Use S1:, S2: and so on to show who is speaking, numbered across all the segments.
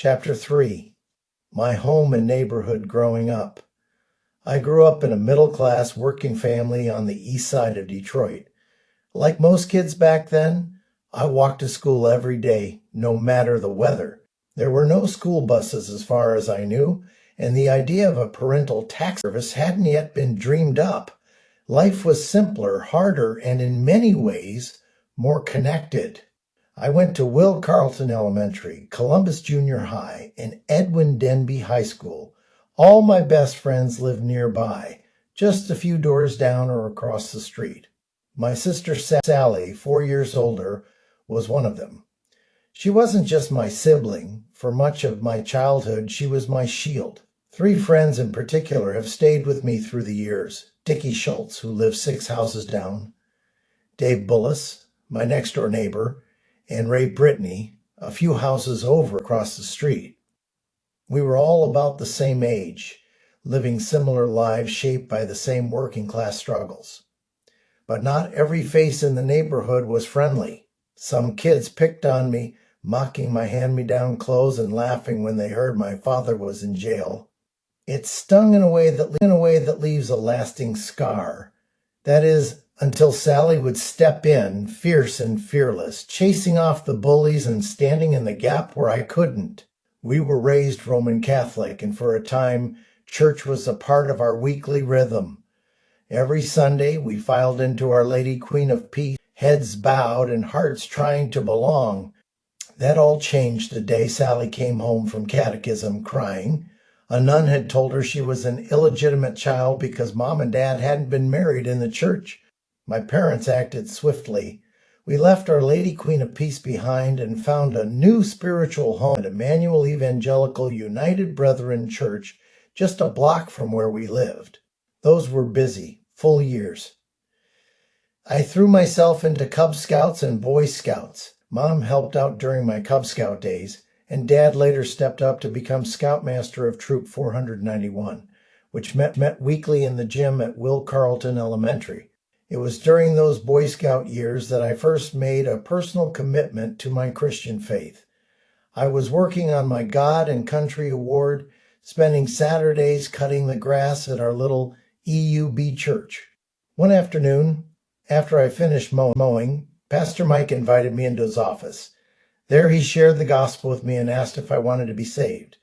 S1: Chapter 3. My Home and Neighborhood Growing Up. I grew up in a middle-class working family on the east side of Detroit. Like most kids back then, I walked to school every day, no matter the weather. There were no school buses as far as I knew, and the idea of a parental taxi service hadn't yet been dreamed up. Life was simpler, harder, and in many ways, more connected. I went to Will Carleton Elementary, Columbus Junior High, and Edwin Denby High School. All my best friends lived nearby, just a few doors down or across the street. My sister Sally, 4 years older, was one of them. She wasn't just my sibling. For much of my childhood, she was my shield. 3 friends in particular have stayed with me through the years. Dickie Schultz, who lives 6 houses down, Dave Bullis, my next-door neighbor, and Ray Brittany, a few houses over across the street. We were all about the same age, living similar lives shaped by the same working-class struggles. But not every face in the neighborhood was friendly. Some kids picked on me, mocking my hand-me-down clothes and laughing when they heard my father was in jail. It stung in a way that leaves a lasting scar. That is, until Sally would step in, fierce and fearless, chasing off the bullies and standing in the gap where I couldn't. We were raised Roman Catholic, and for a time, church was a part of our weekly rhythm. Every Sunday, we filed into Our Lady Queen of Peace, heads bowed and hearts trying to belong. That all changed the day Sally came home from catechism crying. A nun had told her she was an illegitimate child because Mom and Dad hadn't been married in the church. My parents acted swiftly. We left Our Lady Queen of Peace behind and found a new spiritual home at Emmanuel Evangelical United Brethren Church, just a block from where we lived. Those were busy, full years. I threw myself into Cub Scouts and Boy Scouts. Mom helped out during my Cub Scout days, and Dad later stepped up to become Scoutmaster of Troop 491, which met weekly in the gym at Will Carleton Elementary. It was during those Boy Scout years that I first made a personal commitment to my Christian faith. I was working on my God and Country Award, spending Saturdays cutting the grass at our little EUB church. One afternoon, after I finished mowing, Pastor Mike invited me into his office. There he shared the gospel with me and asked if I wanted to be saved.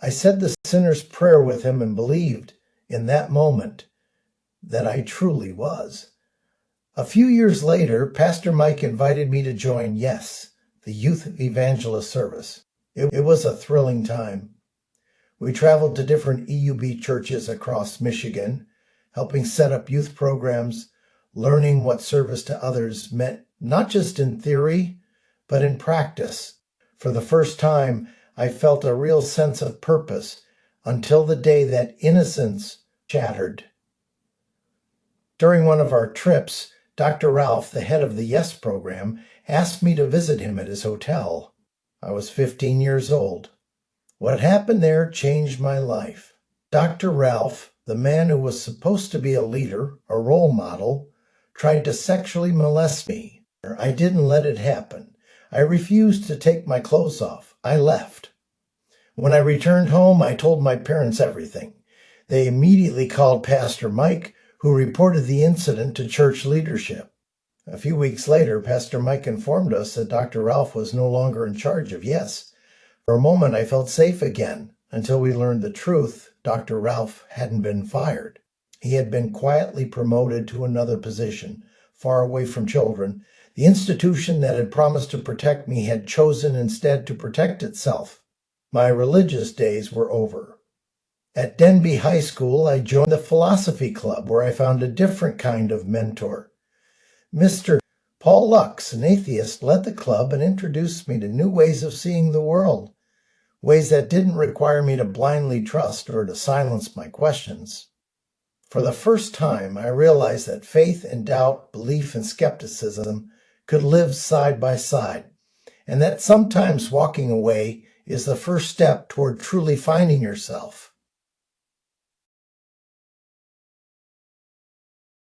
S1: I said the sinner's prayer with him and believed in that moment that I truly was. A few years later, Pastor Mike invited me to join YES, the Youth Evangelist Service. It was a thrilling time. We traveled to different EUB churches across Michigan, helping set up youth programs, learning what service to others meant, not just in theory, but in practice. For the first time, I felt a real sense of purpose until the day that innocence shattered. During one of our trips, Dr. Ralph, the head of the YES program, asked me to visit him at his hotel. I was 15 years old. What happened there changed my life. Dr. Ralph, the man who was supposed to be a leader, a role model, tried to sexually molest me. I didn't let it happen. I refused to take my clothes off. I left. When I returned home, I told my parents everything. They immediately called Pastor Mike, who reported the incident to church leadership. A few weeks later, Pastor Mike informed us that Dr. Ralph was no longer in charge of YES. For a moment, I felt safe again, until we learned the truth. Dr. Ralph hadn't been fired. He had been quietly promoted to another position, far away from children. The institution that had promised to protect me had chosen instead to protect itself. My religious days were over. At Denby High School, I joined the philosophy club, where I found a different kind of mentor. Mr. Paul Lux, an atheist, led the club and introduced me to new ways of seeing the world, ways that didn't require me to blindly trust or to silence my questions. For the first time, I realized that faith and doubt, belief and skepticism could live side by side, and that sometimes walking away is the first step toward truly finding yourself.